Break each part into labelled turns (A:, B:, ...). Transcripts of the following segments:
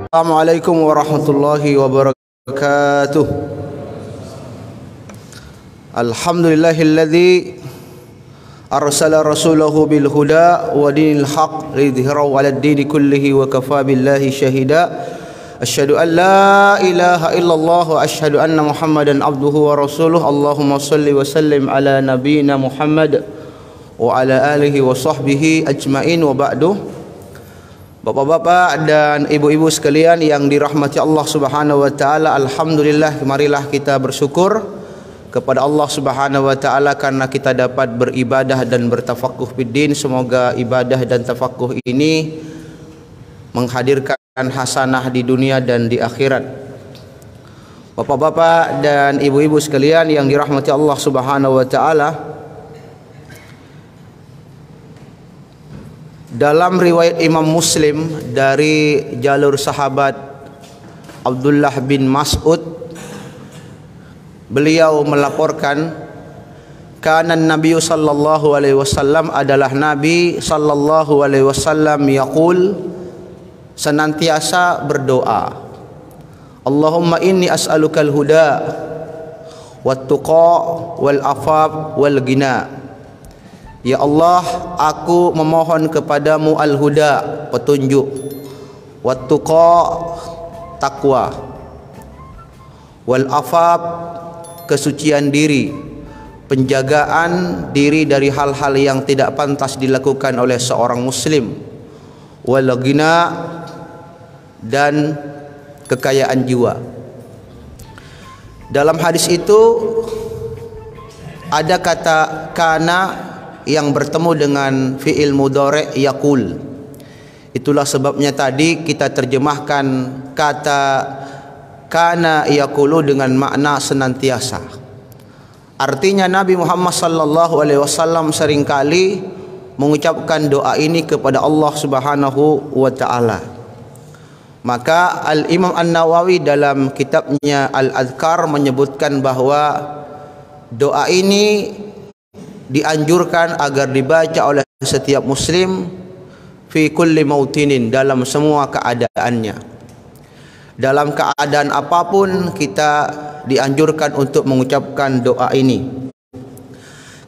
A: Assalamualaikum warahmatullahi wabarakatuh. Alhamdulillahilladzi arsala rasulahu bil huda wa dinil haq lidhhirahu 'alad dini kullihi wa kafa billahi syahida. Asyhadu an la ilaha illallah wa asyhadu anna Muhammadan abduhu wa rasuluh. Allahumma shalli wa sallim ala nabiyyina Muhammad wa ala alihi wa sahbihi ajmain wa ba'du. Bapak-bapak dan ibu-ibu sekalian yang dirahmati Allah Subhanahu wa taala, alhamdulillah, marilah kita bersyukur kepada Allah Subhanahu wa taala karena kita dapat beribadah dan bertafakuh fiddin. Semoga ibadah dan tafakuh ini menghadirkan hasanah di dunia dan di akhirat. Bapak-bapak dan ibu-ibu sekalian yang dirahmati Allah Subhanahu wa taala, dalam riwayat Imam Muslim dari jalur sahabat Abdullah bin Mas'ud, beliau melaporkan kana Nabi sallallahu alaihi wasallam, adalah Nabi sallallahu alaihi wasallam yaqul, senantiasa berdoa, Allahumma inni as'alukal huda wat tuqa wal afaf wal ghina. Ya Allah, aku memohon kepadamu al-huda, petunjuk, wat-tuqa, takwa, wal afaf, kesucian diri, penjagaan diri dari hal-hal yang tidak pantas dilakukan oleh seorang muslim, wal ghina, dan kekayaan jiwa. Dalam hadis itu ada kata kana yang bertemu dengan fi'il mudhari' yaqul. Itulah sebabnya tadi kita terjemahkan kata kana yaqulu dengan makna senantiasa. Artinya Nabi Muhammad sallallahu alaihi wasallam seringkali mengucapkan doa ini kepada Allah Subhanahu wa taala. Maka Al-Imam An-Nawawi dalam kitabnya Al-Adhkar menyebutkan bahwa doa ini dianjurkan agar dibaca oleh setiap muslim fi kulli mautinin, dalam semua keadaannya. Dalam keadaan apapun kita dianjurkan untuk mengucapkan doa ini,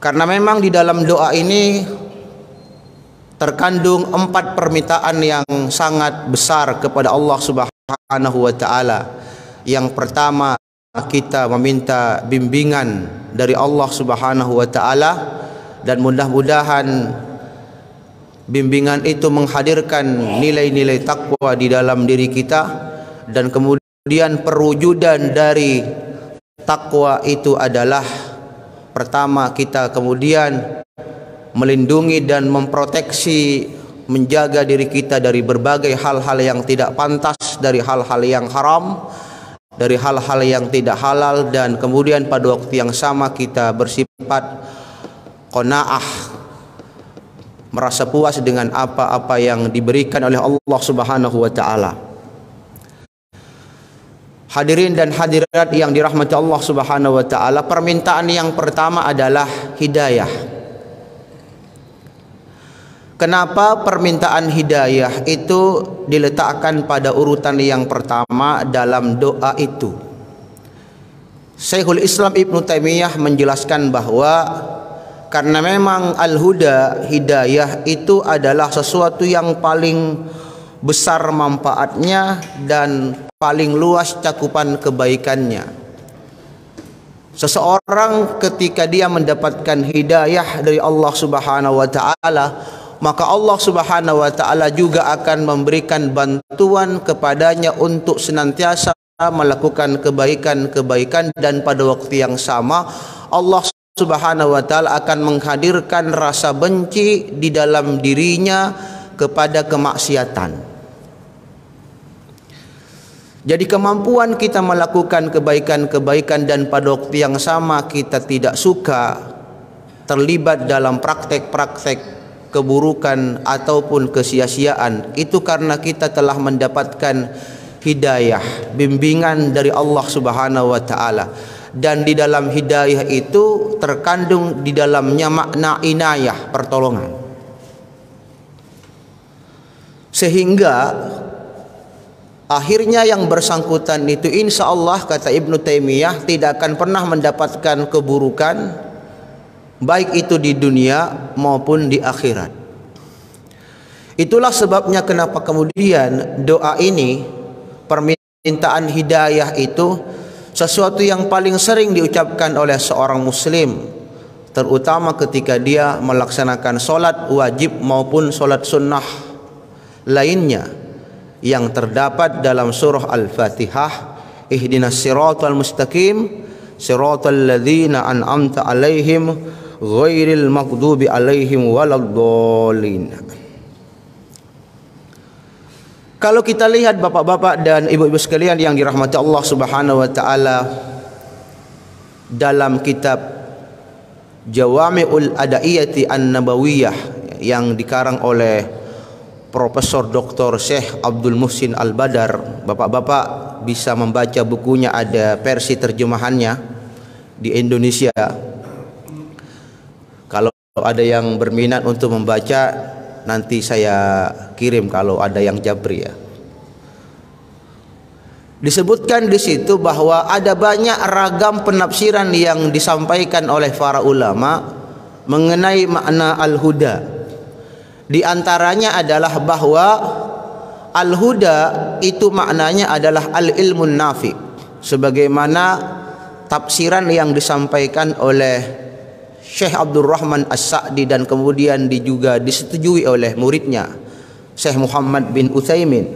A: karena memang di dalam doa ini terkandung 4 permintaan yang sangat besar kepada Allah Subhanahu wa taala. Yang pertama, kita meminta bimbingan dari Allah Subhanahu wa taala, dan mudah-mudahan bimbingan itu menghadirkan nilai-nilai takwa di dalam diri kita, dan kemudian perwujudan dari takwa itu adalah pertama, kita kemudian melindungi dan memproteksi, menjaga diri kita dari berbagai hal-hal yang tidak pantas, dari hal-hal yang haram, dari hal-hal yang tidak halal, dan kemudian pada waktu yang sama kita bersifat qanaah, merasa puas dengan apa-apa yang diberikan oleh Allah Subhanahu wa taala. Hadirin dan hadirat yang dirahmati Allah Subhanahu wa taala, permintaan yang pertama adalah hidayah. Kenapa permintaan hidayah itu diletakkan pada urutan yang pertama dalam doa itu? Syekhul Islam Ibnu Taimiyah menjelaskan bahwa karena memang al-huda, hidayah itu adalah sesuatu yang paling besar manfaatnya dan paling luas cakupan kebaikannya. Seseorang ketika dia mendapatkan hidayah dari Allah Subhanahu wa taala, maka Allah Subhanahu wa taala juga akan memberikan bantuan kepadanya untuk senantiasa melakukan kebaikan-kebaikan, dan pada waktu yang sama Allah Subhanahu wa taala akan menghadirkan rasa benci di dalam dirinya kepada kemaksiatan. Jadi kemampuan kita melakukan kebaikan-kebaikan dan pada waktu yang sama kita tidak suka terlibat dalam praktek-praktek keburukan ataupun kesia-siaan, itu karena kita telah mendapatkan hidayah, bimbingan dari Allah Subhanahu wa taala. Dan di dalam hidayah itu terkandung di dalamnya makna inayah, pertolongan. Sehingga akhirnya yang bersangkutan itu insya Allah, kata Ibnu Taimiyah, tidak akan pernah mendapatkan keburukan, baik itu di dunia maupun di akhirat. Itulah sebabnya kenapa kemudian doa ini, permintaan hidayah itu sesuatu yang paling sering diucapkan oleh seorang muslim, terutama ketika dia melaksanakan solat wajib maupun solat sunnah lainnya, yang terdapat dalam surah Al-Fatihah, ihdinas siratal mustaqim siratal ladzina an'amta alaihim ghairil maghdubi alaihim waladdallin. Kalau kita lihat bapak-bapak dan ibu-ibu sekalian yang dirahmati Allah Subhanahu wa taala, dalam kitab Jawami'ul Adaiyati An-Nabawiyah yang dikarang oleh Profesor Dr. Syekh Abdul Muhsin Al-Badar, bapak-bapak bisa membaca bukunya, ada versi terjemahannya di Indonesia. Kalau ada yang berminat untuk membaca, nanti saya kirim kalau ada yang jabri ya. Disebutkan di situ bahwa ada banyak ragam penafsiran yang disampaikan oleh para ulama mengenai makna al-huda. Di antaranya adalah bahwa al-huda itu maknanya adalah al-ilmun nafi, sebagaimana tafsiran yang disampaikan oleh Syekh Abdul Rahman As-Sa'di dan kemudian juga disetujui oleh muridnya Syekh Muhammad bin Utsaimin.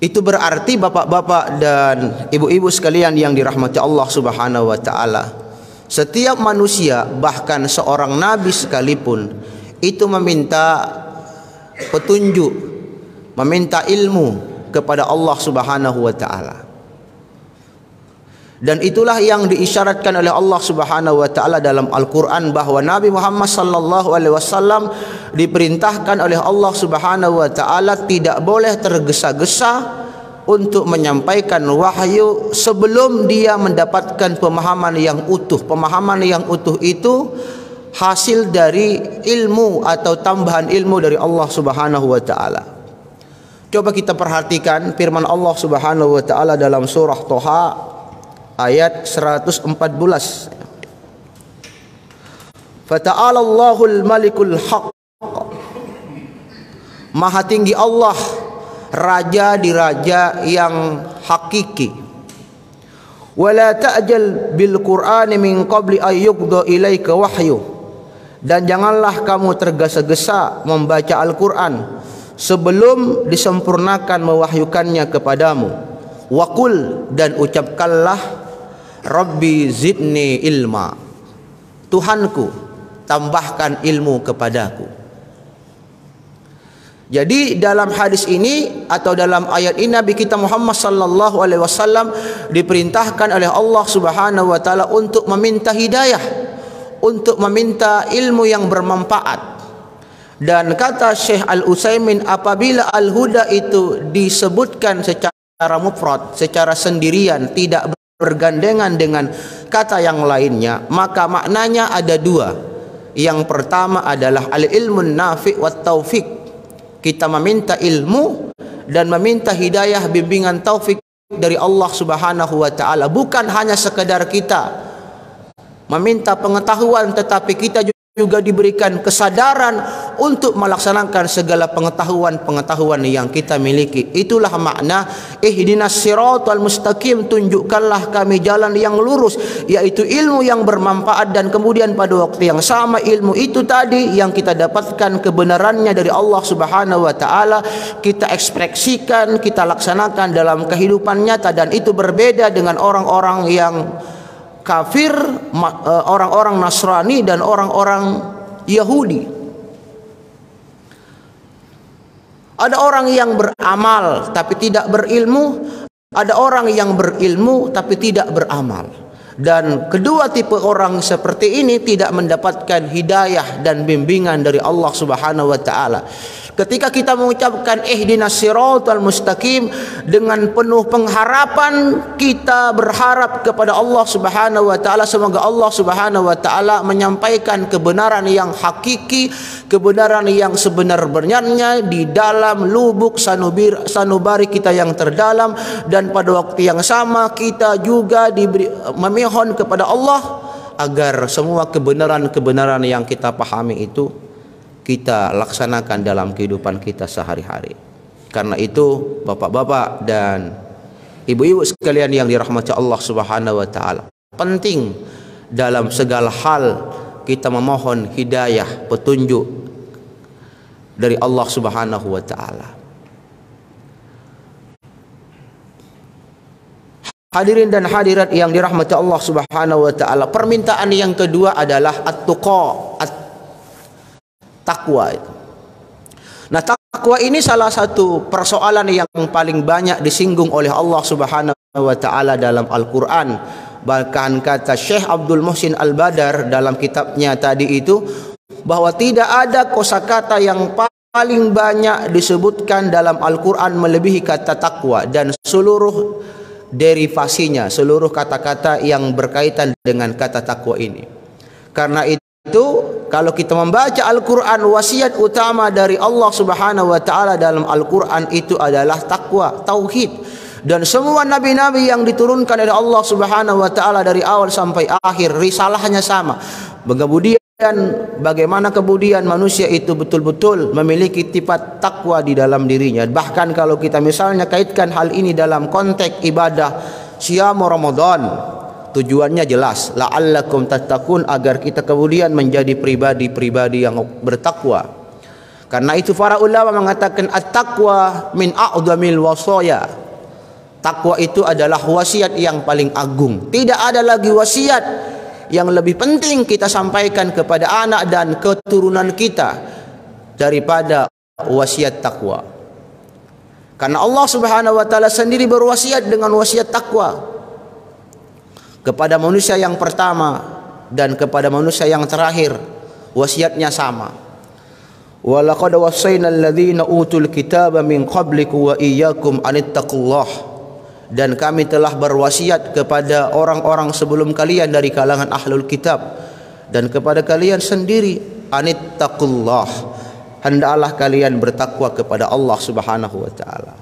A: Itu berarti bapak-bapak dan ibu-ibu sekalian yang dirahmati Allah Subhanahu wa taala, setiap manusia, bahkan seorang nabi sekalipun, itu meminta petunjuk, meminta ilmu kepada Allah Subhanahu wa taala. Dan itulah yang diisyaratkan oleh Allah Subhanahu wa taala dalam Al-Qur'an, bahwa Nabi Muhammad sallallahu alaihi wasallam diperintahkan oleh Allah Subhanahu wa taala tidak boleh tergesa-gesa untuk menyampaikan wahyu sebelum dia mendapatkan pemahaman yang utuh. Pemahaman yang utuh itu hasil dari ilmu atau tambahan ilmu dari Allah Subhanahu wa taala. Coba kita perhatikan firman Allah Subhanahu wa taala dalam surah Thaha ayat 114. Fata'ala Allahul Malikul Haq. Maha tinggi Allah, raja di raja yang hakiki. Wala ta'jal bil Qur'ani min qabli ay yuqda ilaika wahyu. Dan janganlah kamu tergesa-gesa membaca Al-Qur'an sebelum disempurnakan mewahyukannya kepadamu. Waqul, dan ucapkanlah, Rabbi zidni ilma, Tuhanku tambahkan ilmu kepadaku. Jadi dalam hadis ini atau dalam ayat ini Nabi kita Muhammad sallallahu alaihi wasallam diperintahkan oleh Allah Subhanahu wa taala untuk meminta hidayah, untuk meminta ilmu yang bermanfaat. Dan kata Syekh Al-Utsaimin, apabila al-huda itu disebutkan secara mufrad, secara sendirian, tidak bergandengan dengan kata yang lainnya, maka maknanya ada dua. Yang pertama adalah al-ilmun nafi' wat taufiq. Kita meminta ilmu dan meminta hidayah, bimbingan, taufik dari Allah Subhanahu wa taala. Bukan hanya sekedar kita meminta pengetahuan, tetapi kita juga diberikan kesadaran untuk melaksanakan segala pengetahuan yang kita miliki. Itulah makna ihdinas siratal mustaqim, tunjukkanlah kami jalan yang lurus, yaitu ilmu yang bermanfaat. Dan kemudian pada waktu yang sama ilmu itu tadi yang kita dapatkan kebenarannya dari Allah Subhanahu wa taala, kita ekspresikan, kita laksanakan dalam kehidupan nyata. Dan itu berbeda dengan orang-orang yang kafir, orang-orang Nasrani dan orang-orang Yahudi. Ada orang yang beramal tapi tidak berilmu, ada orang yang berilmu tapi tidak beramal. Dan kedua tipe orang seperti ini tidak mendapatkan hidayah dan bimbingan dari Allah Subhanahu wa taala. Ketika kita mengucapkan ihdinas siratal mustaqim dengan penuh pengharapan, kita berharap kepada Allah Subhanahu wa taala, semoga Allah Subhanahu wa taala menyampaikan kebenaran yang hakiki, kebenaran yang sebenar-benarnya di dalam lubuk sanubari kita yang terdalam, dan pada waktu yang sama kita juga memohon kepada Allah agar semua kebenaran-kebenaran yang kita pahami itu kita laksanakan dalam kehidupan kita sehari-hari. Karena itu bapak-bapak dan ibu-ibu sekalian yang dirahmati Allah Subhanahu wa taala, penting dalam segala hal kita memohon hidayah, petunjuk dari Allah Subhanahu wa taala. Hadirin dan hadirat yang dirahmati Allah Subhanahu wa taala, permintaan yang kedua adalah at-tuqa, takwa itu. Nah, takwa ini salah satu persoalan yang paling banyak disinggung oleh Allah Subhanahu wa taala dalam Al-Qur'an. Bahkan kata Syekh Abdul Muhsin Al-Badar dalam kitabnya tadi itu, bahwa tidak ada kosakata yang paling banyak disebutkan dalam Al-Qur'an melebihi kata takwa, dan seluruh derivasinya, seluruh kata-kata yang berkaitan dengan kata takwa ini. Karena itu kalau kita membaca Al-Quran, wasiat utama dari Allah Subhanahu wa taala dalam Al-Quran itu adalah takwa, tauhid. Dan semua nabi-nabi yang diturunkan oleh Allah Subhanahu wa taala dari awal sampai akhir, risalahnya sama. Bagaimana kemudian manusia itu betul-betul memiliki sifat takwa di dalam dirinya. Bahkan kalau kita misalnya kaitkan hal ini dalam konteks ibadah Syam Ramadan, tujuannya jelas, la'allakum tattaqun, agar kita kemudian menjadi pribadi-pribadi yang bertakwa. Karena itu para ulama mengatakan at-taqwa min a'dhamil wasaya. Takwa itu adalah wasiat yang paling agung. Tidak ada lagi wasiat yang lebih penting kita sampaikan kepada anak dan keturunan kita daripada wasiat takwa. Karena Allah Subhanahu wa taala sendiri berwasiat dengan wasiat takwa kepada manusia yang pertama dan kepada manusia yang terakhir. Wasiatnya sama. Wa laqad wassayna alladhina utul kitaba min qablikum wa iyyakum anittaqullah. Dan kami telah berwasiat kepada orang-orang sebelum kalian dari kalangan ahlul kitab dan kepada kalian sendiri, anittaqullah, hendaklah kalian bertakwa kepada Allah Subhanahu wa taala.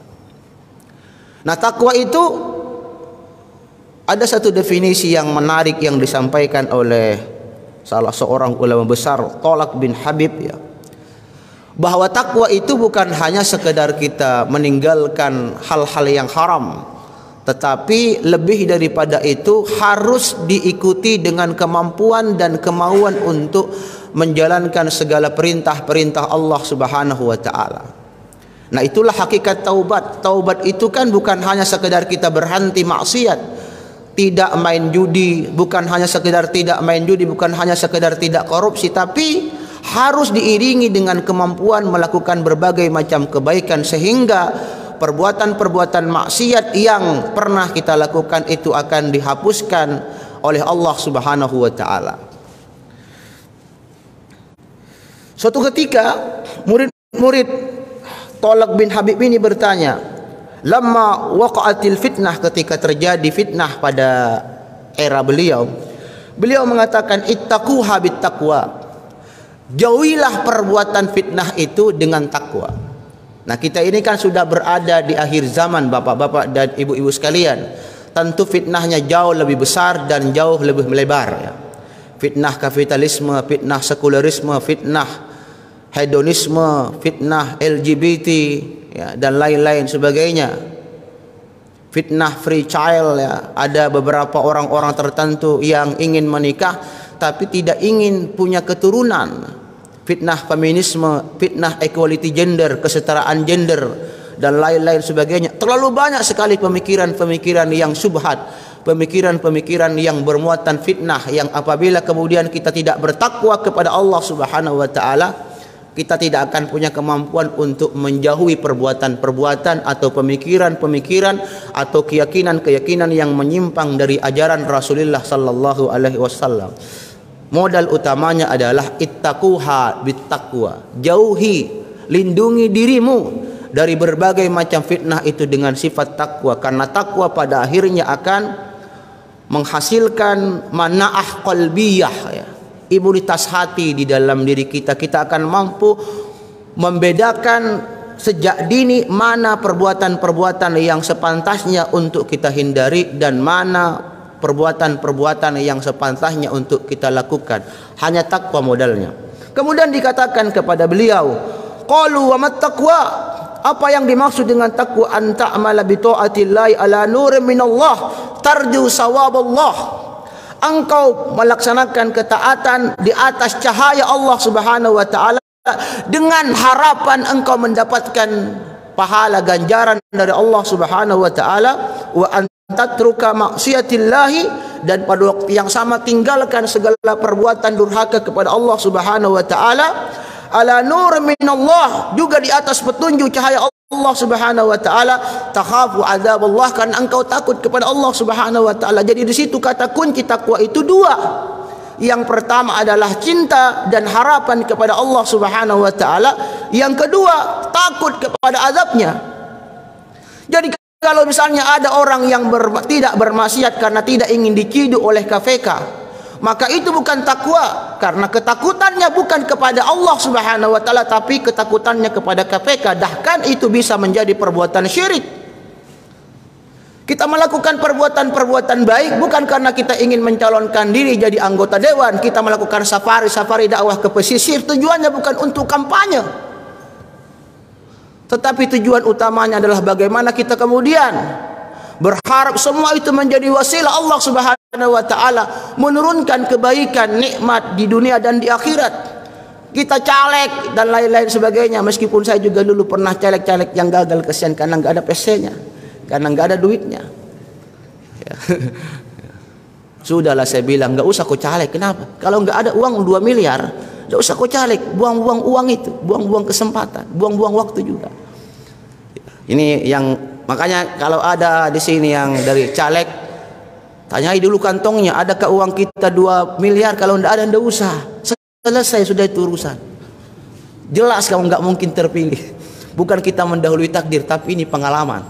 A: Nah, takwa itu ada satu definisi yang menarik yang disampaikan oleh salah seorang ulama besar, Thalaq bin Habib, ya, bahwa takwa itu bukan hanya sekedar kita meninggalkan hal-hal yang haram, tetapi lebih daripada itu harus diikuti dengan kemampuan dan kemauan untuk menjalankan segala perintah-perintah Allah Subhanahu wa taala. Nah, itulah hakikat taubat. Taubat itu kan bukan hanya sekedar kita berhenti maksiat, tidak main judi, bukan hanya sekedar tidak main judi, bukan hanya sekedar tidak korupsi, tapi harus diiringi dengan kemampuan melakukan berbagai macam kebaikan, sehingga perbuatan-perbuatan maksiat yang pernah kita lakukan itu akan dihapuskan oleh Allah Subhanahu wa taala. Suatu ketika murid-murid Thalaq bin Habib ini bertanya, lamma waqa'atil fitnah, ketika terjadi fitnah pada era beliau mengatakan ittaquha bit taqwa, jauhilah perbuatan fitnah itu dengan takwa. Nah, kita ini kan sudah berada di akhir zaman, bapak-bapak dan ibu-ibu sekalian. Tentu fitnahnya jauh lebih besar dan jauh lebih melebar, ya. Fitnah kapitalisme, fitnah sekularisme, fitnah hedonisme, fitnah LGBT, ya, dan lain-lain sebagainya. Fitnah free child, ya. Ada beberapa orang-orang tertentu yang ingin menikah tapi tidak ingin punya keturunan. Fitnah feminisme, fitnah equality gender, kesetaraan gender, dan lain-lain sebagainya. Terlalu banyak sekali pemikiran-pemikiran yang syubhat, pemikiran-pemikiran yang bermuatan fitnah, yang apabila kemudian kita tidak bertakwa kepada Allah Subhanahu wa taala, kita tidak akan punya kemampuan untuk menjauhi perbuatan-perbuatan atau pemikiran-pemikiran atau keyakinan-keyakinan yang menyimpang dari ajaran Rasulullah sallallahu alaihi wasallam. Modal utamanya adalah ittaquha bittaqwa, jauhi lindungi dirimu dari berbagai macam fitnah itu dengan sifat takwa, karena takwa pada akhirnya akan menghasilkan mana'ah qalbiyah, ya, imunitas hati di dalam diri kita. Kita akan mampu membedakan sejak dini mana perbuatan-perbuatan yang sepantasnya untuk kita hindari dan mana perbuatan-perbuatan yang sepantasnya untuk kita lakukan. Hanya takwa modalnya. Kemudian dikatakan kepada beliau, qalu wa mat taqwa? Apa yang dimaksud dengan takwa? An ta'mala bi ta'atillahi ala nurin minallah tarju sawaballah. Engkau melaksanakan ketaatan di atas cahaya Allah Subhanahu wa taala dengan harapan engkau mendapatkan pahala ganjaran dari Allah Subhanahu wa taala, wa an tatruka maksiatillahi, dan pada waktu yang sama tinggalkan segala perbuatan durhaka kepada Allah Subhanahu wa taala, ala nur minallah, juga di atas petunjuk cahaya Allah Subhanahu wa taala, takhafu azaballah, kan engkau takut kepada Allah Subhanahu wa taala. Jadi di situ kata kunci takwa itu dua. Yang pertama adalah cinta dan harapan kepada Allah Subhanahu wa taala. Yang kedua, takut kepada azabnya. Jadi kalau misalnya ada orang yang tidak bermaksiat karena tidak ingin diciduk oleh KPK, maka itu bukan takwa, karena ketakutannya bukan kepada Allah Subhanahu wa taala tapi ketakutannya kepada KPK. Bahkan itu bisa menjadi perbuatan syirik. Kita melakukan perbuatan-perbuatan baik bukan karena kita ingin mencalonkan diri jadi anggota dewan. Kita melakukan safari dakwah ke pesisir, tujuannya bukan untuk kampanye, tetapi tujuan utamanya adalah bagaimana kita kemudian berharap semua itu menjadi wasilah Allah Subhanahu wa taala menurunkan kebaikan, nikmat di dunia dan di akhirat. Kita caleg dan lain-lain sebagainya, meskipun saya juga dulu pernah caleg-caleg yang gagal, kesian karena nggak ada PC-nya, karena nggak ada duitnya. Ya. Sudahlah saya bilang, nggak usah kau caleg. Kenapa? Kalau nggak ada uang 2 miliar, nggak usah kau caleg. Buang-buang uang itu, buang-buang kesempatan, buang-buang waktu juga. Ini yang makanya kalau ada di sini yang dari caleg, tanyai dulu kantongnya, adakah uang kita 2 miliar? Kalau nggak ada, nggak usah. Selesai sudah itu urusan. Jelas kamu nggak mungkin terpilih. Bukan kita mendahului takdir, tapi ini pengalaman.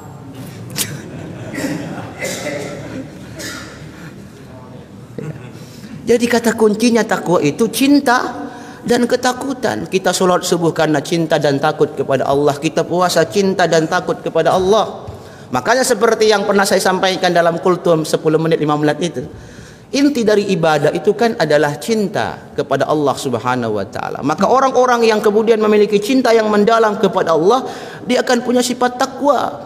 A: Jadi kata kuncinya takwa itu cinta dan ketakutan. Kita sholat subuh karena cinta dan takut kepada Allah. Kita puasa cinta dan takut kepada Allah. Makanya seperti yang pernah saya sampaikan dalam kultum 10 menit 5 menit itu, inti dari ibadah itu kan adalah cinta kepada Allah Subhanahu wa taala. Maka orang-orang yang kemudian memiliki cinta yang mendalam kepada Allah, dia akan punya sifat takwa.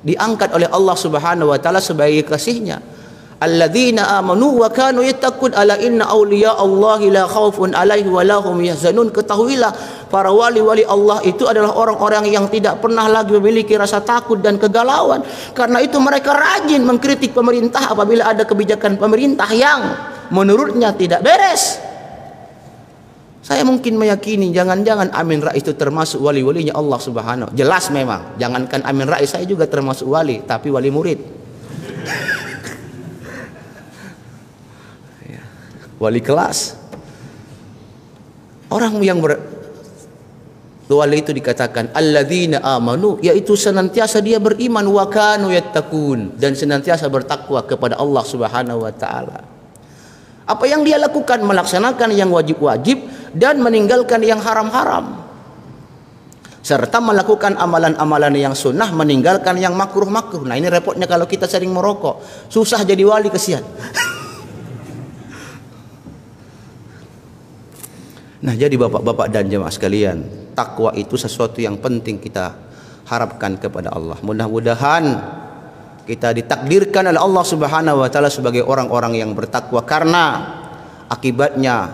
A: Diangkat oleh Allah Subhanahu wa taala sebagai kasihnya. Alladzina amanu wa kanu yattaqun ala inna awliya Allahi la khaufun alaihi wa lahum yahzanun. Ketahuilah para wali-wali Allah itu adalah orang-orang yang tidak pernah lagi memiliki rasa takut dan kegalauan. Karena itu mereka rajin mengkritik pemerintah apabila ada kebijakan pemerintah yang menurutnya tidak beres. Saya mungkin meyakini jangan-jangan Amin Rais itu termasuk wali-walinya Allah Subhanahu. Jelas memang, jangankan Amin Rais, saya juga termasuk wali, tapi wali murid. Wali kelas. Orang yang wali itu dikatakan alladzina amanu, yaitu senantiasa dia beriman, wa kanu yattaqun, dan senantiasa bertakwa kepada Allah Subhanahu wa taala. Apa yang dia lakukan? Melaksanakan yang wajib-wajib dan meninggalkan yang haram-haram, serta melakukan amalan-amalan yang sunnah, meninggalkan yang makruh-makruh. Nah, ini repotnya kalau kita sering merokok, susah jadi wali, kesian. Nah, jadi bapak-bapak dan jemaah sekalian, takwa itu sesuatu yang penting kita harapkan kepada Allah. Mudah-mudahan kita ditakdirkan oleh Allah Subhanahu wa taala sebagai orang-orang yang bertakwa, karena akibatnya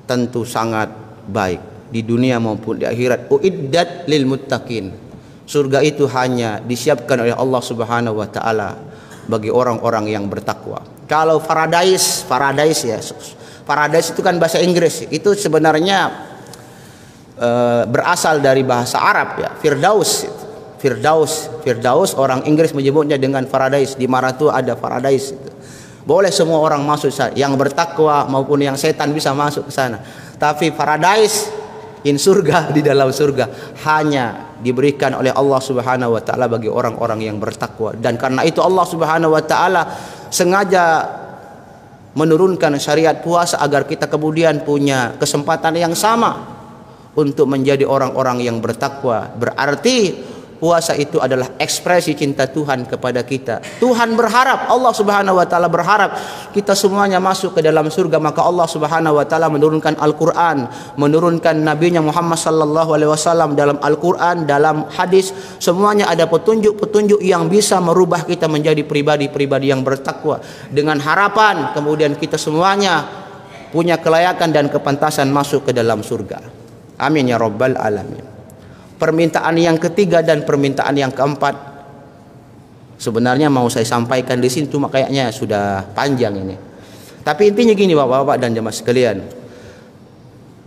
A: tentu sangat baik di dunia maupun di akhirat. Uiddat lil muttaqin. Surga itu hanya disiapkan oleh Allah Subhanahu wa taala bagi orang-orang yang bertakwa. Kalau paradise ya, paradise itu kan bahasa Inggris, itu sebenarnya berasal dari bahasa Arab ya, Firdaus orang Inggris menyebutnya dengan paradise. Di Maratu ada paradise. Boleh semua orang masuk sana, yang bertakwa maupun yang setan bisa masuk ke sana. Tapi paradise In surga, di dalam surga hanya diberikan oleh Allah Subhanahu wa taala bagi orang-orang yang bertakwa. Dan karena itu Allah Subhanahu wa taala sengaja menurunkan syariat puasa agar kita kemudian punya kesempatan yang sama untuk menjadi orang-orang yang bertakwa. Berarti puasa itu adalah ekspresi cinta Tuhan kepada kita. Tuhan berharap, Allah Subhanahu wa taala berharap kita semuanya masuk ke dalam surga. Maka Allah Subhanahu wa taala menurunkan Al-Qur'an, menurunkan Nabi-Nya Muhammad sallallahu alaihi wasallam dalam Al-Qur'an, dalam hadis, semuanya ada petunjuk-petunjuk yang bisa merubah kita menjadi pribadi-pribadi yang bertakwa, dengan harapan kemudian kita semuanya punya kelayakan dan kepantasan masuk ke dalam surga. Amin ya rabbal alamin. Permintaan yang ketiga dan permintaan yang keempat sebenarnya mau saya sampaikan di sini, cuma kayaknya sudah panjang ini. Tapi intinya gini Bapak-bapak dan jemaah sekalian.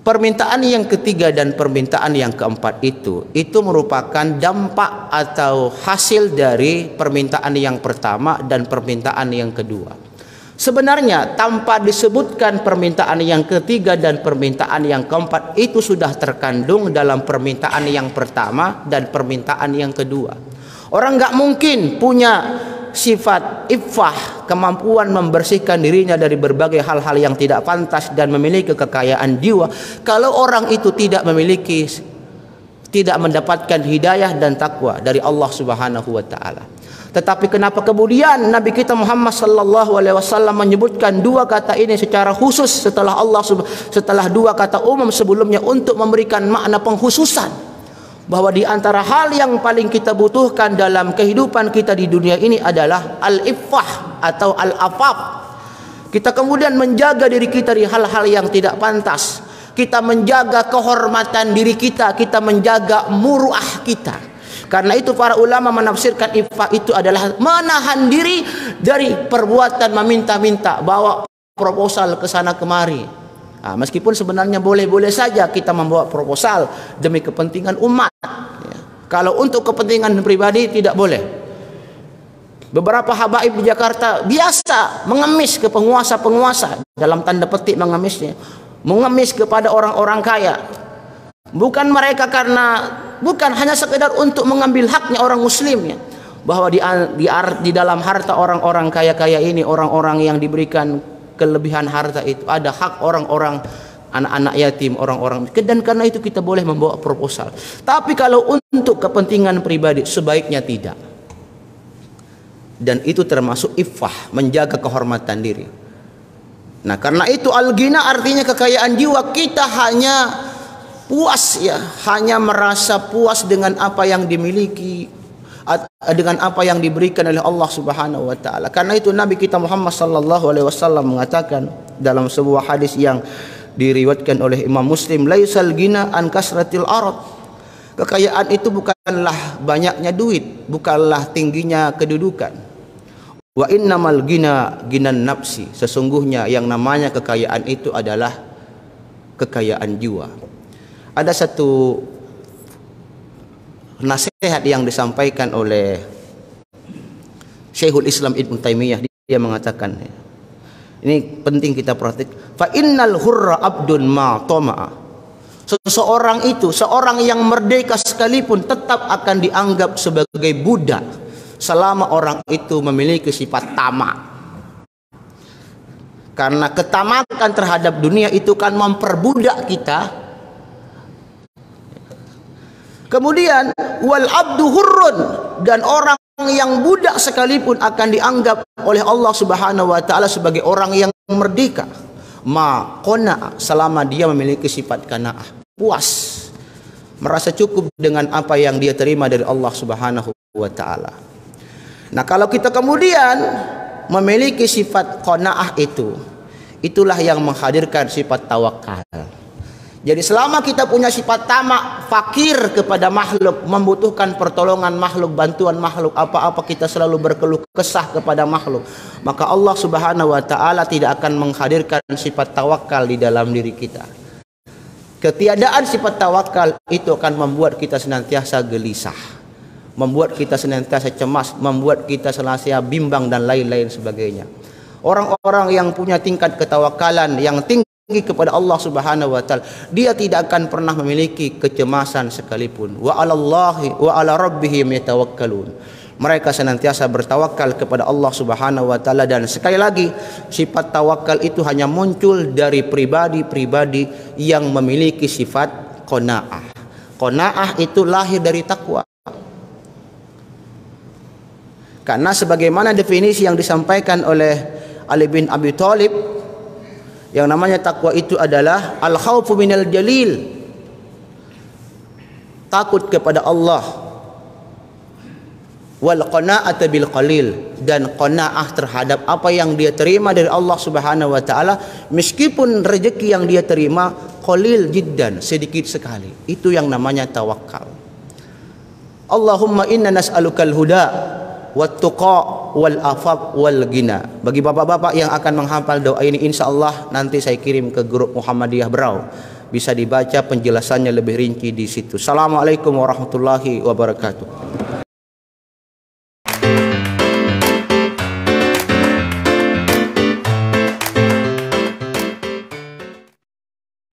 A: Permintaan yang ketiga dan permintaan yang keempat itu merupakan dampak atau hasil dari permintaan yang pertama dan permintaan yang kedua. Sebenarnya tanpa disebutkan permintaan yang ketiga dan permintaan yang keempat itu sudah terkandung dalam permintaan yang pertama dan permintaan yang kedua. Orang nggak mungkin punya sifat iffah, kemampuan membersihkan dirinya dari berbagai hal-hal yang tidak pantas dan memiliki kekayaan jiwa kalau orang itu tidak mendapatkan hidayah dan takwa dari Allah Subhanahu wa taala. Tetapi kenapa kemudian Nabi kita Muhammad sallallahu alaihi wasallam menyebutkan dua kata ini secara khusus setelah dua kata umum sebelumnya untuk memberikan makna pengkhususan bahwa di antara hal yang paling kita butuhkan dalam kehidupan kita di dunia ini adalah al-iffah atau al-afaf. Kita kemudian menjaga diri kita dari hal-hal yang tidak pantas. Kita menjaga kehormatan diri kita, kita menjaga muruah kita. Karena itu para ulama menafsirkan iffah itu adalah menahan diri dari perbuatan meminta-minta, bawa proposal ke sana kemari. Nah, meskipun sebenarnya boleh-boleh saja kita membawa proposal demi kepentingan umat. Ya. Kalau untuk kepentingan pribadi tidak boleh. Beberapa habaib di Jakarta biasa mengemis ke penguasa-penguasa, dalam tanda petik mengemisnya, mengemis kepada orang-orang kaya. Bukan hanya sekedar untuk mengambil haknya orang muslim ya. Bahwa di dalam harta orang-orang kaya-kaya ini, orang-orang yang diberikan kelebihan harta itu ada hak orang-orang anak-anak yatim, orang-orang miskin, dan karena itu kita boleh membawa proposal. Tapi kalau untuk kepentingan pribadi sebaiknya tidak. Dan itu termasuk iffah, menjaga kehormatan diri. Nah, karena itu al-ghina artinya kekayaan jiwa. Kita hanya puas ya, hanya merasa puas dengan apa yang dimiliki, dengan apa yang diberikan oleh Allah Subhanahu wa taala. Karena itu Nabi kita Muhammad sallallahu alaihi wasallam mengatakan dalam sebuah hadis yang diriwayatkan oleh Imam Muslim, laisal ghina an kasratil arad. Kekayaan itu bukanlah banyaknya duit, bukanlah tingginya kedudukan. Wa innamal ghina ghinan nafsi. Sesungguhnya yang namanya kekayaan itu adalah kekayaan jiwa. Ada satu nasihat yang disampaikan oleh Syekhul Islam Ibnu Taimiyah. Dia mengatakan, ini penting kita perhatikan. Fa innal hurra abdun ma tama'a. Seseorang itu, seorang yang merdeka sekalipun tetap akan dianggap sebagai budak selama orang itu memiliki sifat tamak. Karena ketamakan terhadap dunia itu kan memperbudak kita. Kemudian wal abdu hurrun, dan orang yang budak sekalipun akan dianggap oleh Allah Subhanahu wa taala sebagai orang yang merdeka. Ma qana'a, selama dia memiliki sifat qanaah, puas, merasa cukup dengan apa yang dia terima dari Allah Subhanahu wa taala. Nah, kalau kita kemudian memiliki sifat qanaah itu, itulah yang menghadirkan sifat tawakal. Jadi selama kita punya sifat tamak, fakir kepada makhluk, membutuhkan pertolongan makhluk, bantuan makhluk, apa-apa kita selalu berkeluh kesah kepada makhluk, maka Allah Subhanahu wa taala tidak akan menghadirkan sifat tawakal di dalam diri kita. Ketiadaan sifat tawakal itu akan membuat kita senantiasa gelisah, membuat kita senantiasa cemas, membuat kita senantiasa bimbang dan lain-lain sebagainya. Orang-orang yang punya tingkat ketawakalan yang tinggi kepada Allah Subhanahu wa taala, dia tidak akan pernah memiliki kecemasan sekalipun. Wa 'alallahi wa 'ala rabbihim yatawakkalun. Mereka senantiasa bertawakal kepada Allah Subhanahu wa taala, dan sekali lagi sifat tawakal itu hanya muncul dari pribadi-pribadi yang memiliki sifat qanaah. Qanaah itu lahir dari takwa. Karena sebagaimana definisi yang disampaikan oleh Ali bin Abi Thalib, yang namanya takwa itu adalah al-khaufu minal jalil, takut kepada Allah, wal qanaa'atu bil qalil, dan qanaah terhadap apa yang dia terima dari Allah Subhanahu wa taala, meskipun rezeki yang dia terima qalil jiddan, sedikit sekali. Itu yang namanya tawakal. Allahumma inna nas'alukal huda wat tuqa wal afaf wal gina. Bagi bapak-bapak yang akan menghafal doa ini, insyaallah nanti saya kirim ke grup Muhammadiyah Berau, bisa dibaca penjelasannya lebih rinci di situ. Assalamualaikum warahmatullahi wabarakatuh.